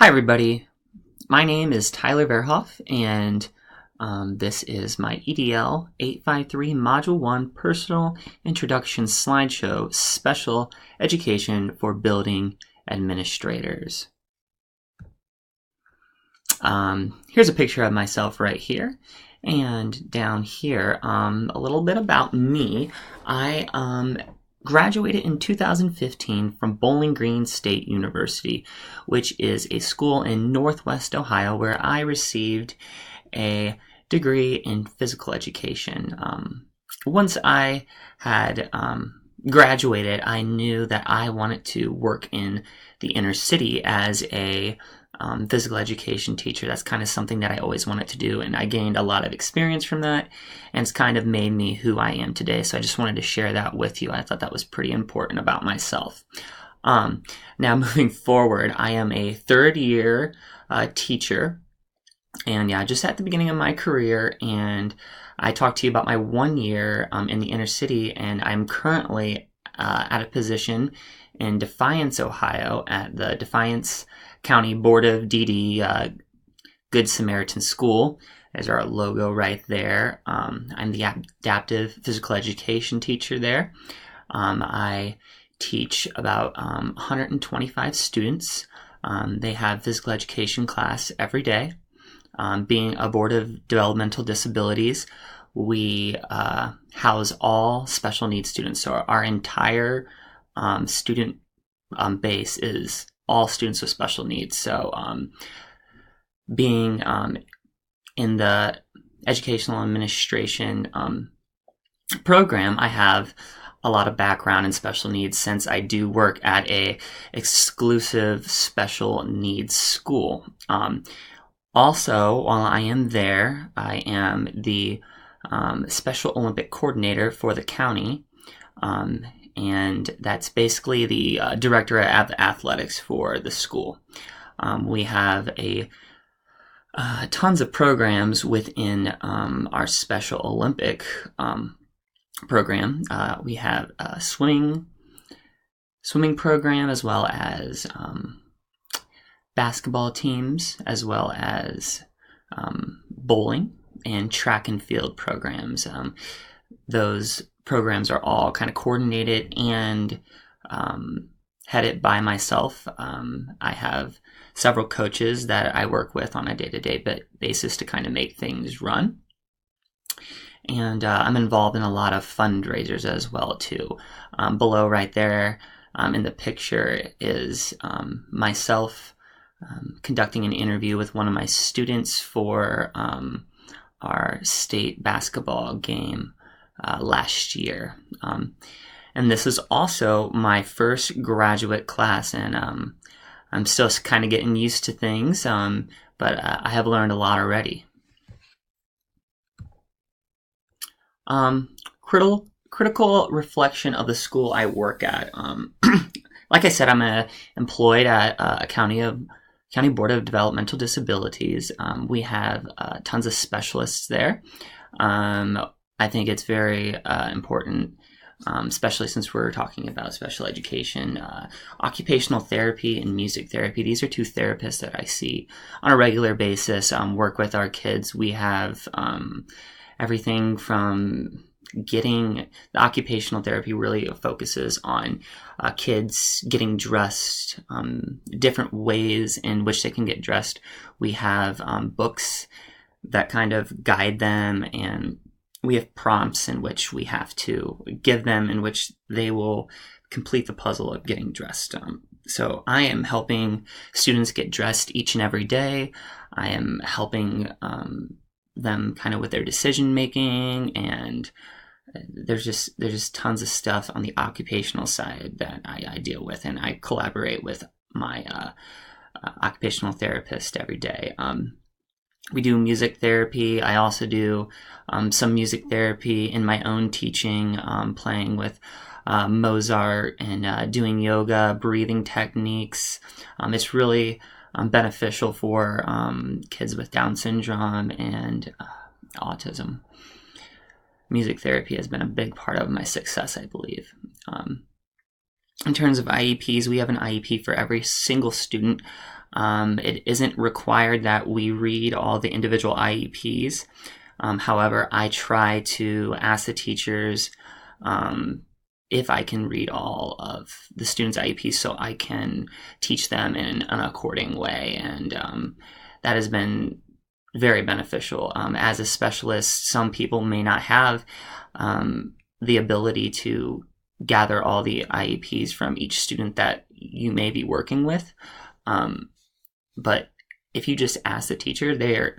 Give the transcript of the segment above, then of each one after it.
Hi everybody, my name is Tyler Verhoff, and this is my EDL 853 Module 1 Personal Introduction Slideshow Special Education for Building Administrators. Here's a picture of myself right here, and down here, a little bit about me. I graduated in 2015 from Bowling Green State University, which is a school in Northwest Ohio where I received a degree in physical education. Once I had graduated, I knew that I wanted to work in the inner city as a physical education teacher. That's kind of something that I always wanted to do, and I gained a lot of experience from that, and it's kind of made me who I am today. So I just wanted to share that with you. I thought that was pretty important about myself. Now moving forward, I am a third year teacher, and yeah, just at the beginning of my career, and I talked to you about my 1 year in the inner city, and I'm currently at a position in Defiance, Ohio at the Defiance County Board of DD Good Samaritan School. There's our logo right there. I'm the adaptive physical education teacher there. I teach about 125 students. They have physical education class every day. Being a Board of Developmental Disabilities, we house all special needs students. So our entire student base is all students with special needs. So being in the educational administration program, I have a lot of background in special needs since I do work at a exclusive special needs school. Also, while I am there, I am the Special Olympic Coordinator for the county. And that's basically the director of athletics for the school. We have tons of programs within our Special Olympic program. We have a swimming program, as well as basketball teams, as well as bowling and track and field programs. Those programs are all kind of coordinated and headed by myself. I have several coaches that I work with on a day-to-day basis to kind of make things run. And I'm involved in a lot of fundraisers as well too. Below right there in the picture is myself conducting an interview with one of my students for our state basketball game last year. And this is also my first graduate class, and I'm still kind of getting used to things, but I have learned a lot already. Critical reflection of the school I work at. Like I said, I'm employed at a County Board of Developmental Disabilities. We have tons of specialists there. I think it's very important, especially since we're talking about special education. Occupational therapy and music therapy, these are two therapists that I see on a regular basis, work with our kids. We have everything from the occupational therapy really focuses on kids getting dressed, different ways in which they can get dressed. We have books that kind of guide them, and we have prompts in which we have to give them, in which they will complete the puzzle of getting dressed. So I am helping students get dressed each and every day. I am helping them kind of with their decision making, and there's just tons of stuff on the occupational side that I deal with, and I collaborate with my occupational therapist every day. We do music therapy. I also do some music therapy in my own teaching, playing with Mozart and doing yoga, breathing techniques. It's really beneficial for kids with Down syndrome and autism. Music therapy has been a big part of my success, I believe. In terms of IEPs, we have an IEP for every single student. It isn't required that we read all the individual IEPs. However, I try to ask the teachers if I can read all of the students' IEPs so I can teach them in an according way. And that has been very beneficial. As a specialist, some people may not have the ability to gather all the IEPs from each student that you may be working with. But if you just ask the teacher, they're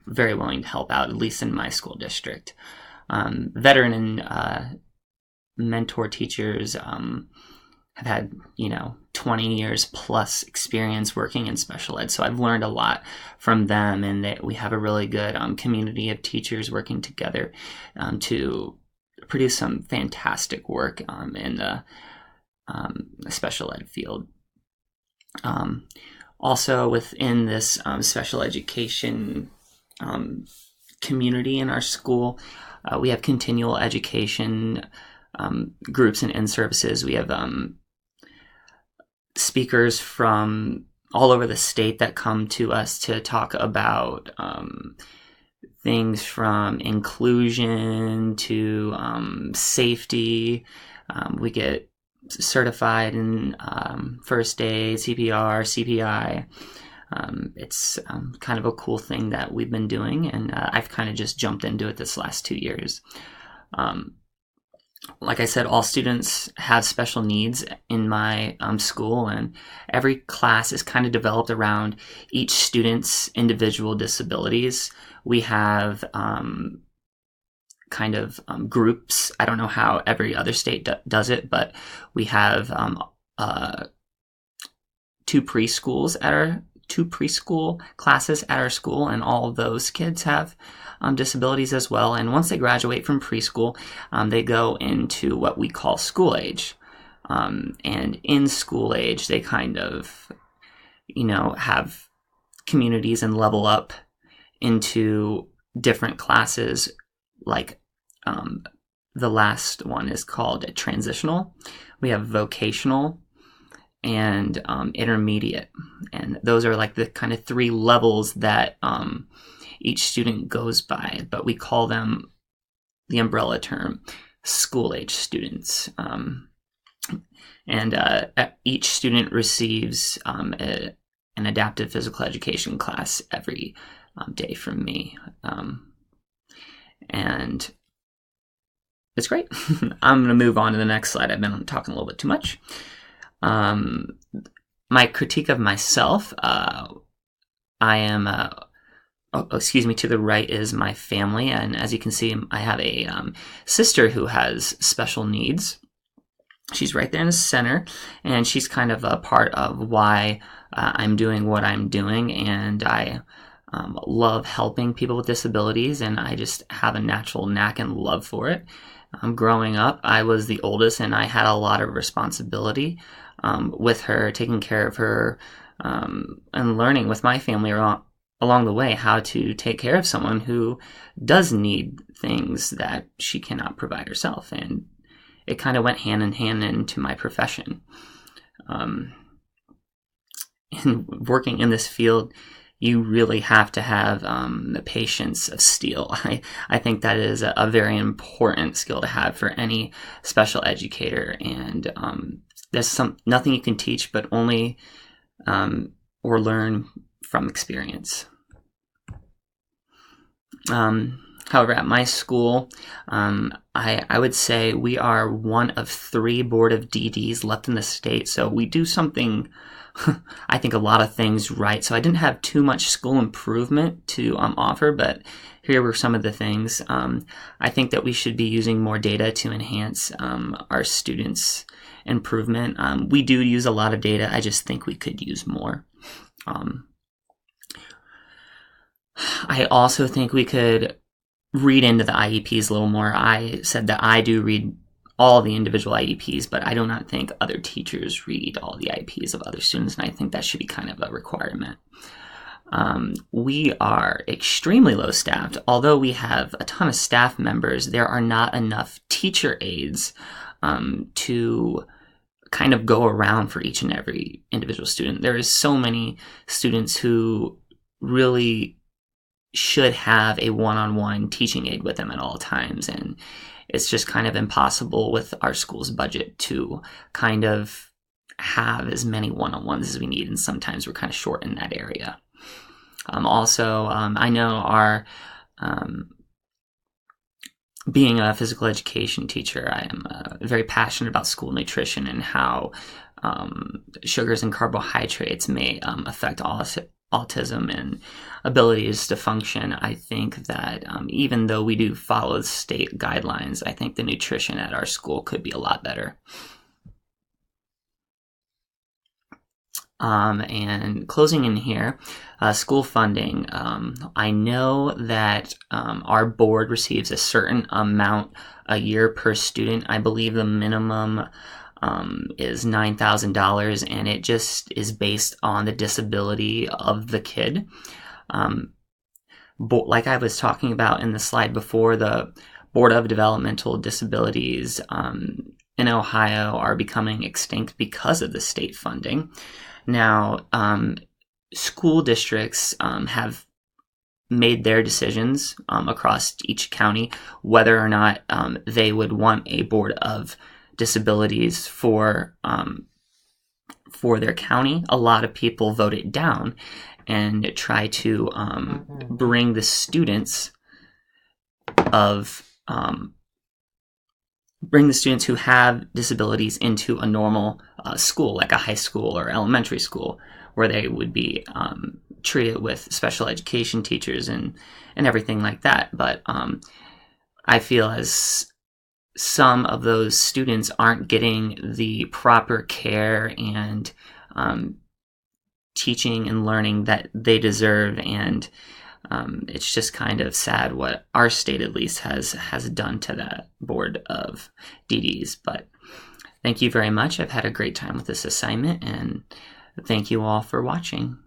very willing to help out, at least in my school district. Veteran and mentor teachers have had 20 years plus experience working in special ed, so I've learned a lot from them, and that we have a really good community of teachers working together to produce some fantastic work in the special ed field. Also within this special education community in our school, we have continual education groups and in-services. We have speakers from all over the state that come to us to talk about things from inclusion to safety. We get certified in first aid, CPR, CPI. It's kind of a cool thing that we've been doing, and I've kind of just jumped into it this last 2 years. Like I said, all students have special needs in my school, and every class is kind of developed around each student's individual disabilities. We have groups. I don't know how every other state does it, but we have two preschool classes at our school, and all of those kids have disabilities as well. And once they graduate from preschool, they go into what we call school age. And in school age, they kind of, have communities and level up into different classes. Like the last one is called transitional. We have vocational and intermediate. And those are like the kind of 3 levels that each student goes by, but we call them, the umbrella term, school age students. And each student receives an adaptive physical education class every day from me. And it's great. I'm going to move on to the next slide. I've been talking a little bit too much. My critique of myself, I am, to the right is my family. And as you can see, I have a sister who has special needs. She's right there in the center, and she's kind of a part of why I'm doing what I'm doing. And I love helping people with disabilities, and I just have a natural knack and love for it. Growing up, I was the oldest, and I had a lot of responsibility with her, taking care of her, and learning with my family along the way how to take care of someone who does need things that she cannot provide herself. And it kind of went hand in hand into my profession. And working in this field, you really have to have the patience of steel. I think that is a very important skill to have for any special educator. And there's nothing you can teach, but only or learn from experience. However, at my school, I would say we are one of 3 board of DDs left in the state. So we do something, I think, a lot of things right. So I didn't have too much school improvement to offer, but here were some of the things. I think that we should be using more data to enhance our students' improvement. We do use a lot of data. I just think we could use more. I also think we could read into the IEPs a little more. I said that I do read all the individual IEPs, but I do not think other teachers read all the IEPs of other students, and I think that should be kind of a requirement. We are extremely low staffed. Although we have a ton of staff members, there are not enough teacher aides to kind of go around for each and every individual student. There is so many students who really should have a one-on-one teaching aid with them at all times, and it's just kind of impossible with our school's budget to kind of have as many one-on-ones as we need, and sometimes we're kind of short in that area. Also, I know our being a physical education teacher, I am very passionate about school nutrition and how sugars and carbohydrates may affect autism and abilities to function. I think that even though we do follow state guidelines, I think the nutrition at our school could be a lot better. And closing in here, school funding. I know that our board receives a certain amount a year per student. I believe the minimum is $9,000, and it just is based on the disability of the kid. Like I was talking about in the slide before, the Board of Developmental Disabilities in Ohio are becoming extinct because of the state funding. Now, school districts have made their decisions across each county whether or not they would want a board of disabilities for their county. A lot of people vote it down and try to bring the students who have disabilities into a normal school, like a high school or elementary school, where they would be treated with special education teachers and everything like that. But I feel as some of those students aren't getting the proper care and teaching and learning that they deserve, and it's just kind of sad what our state at least has done to that board of DDs. But thank you very much. I've had a great time with this assignment, and thank you all for watching.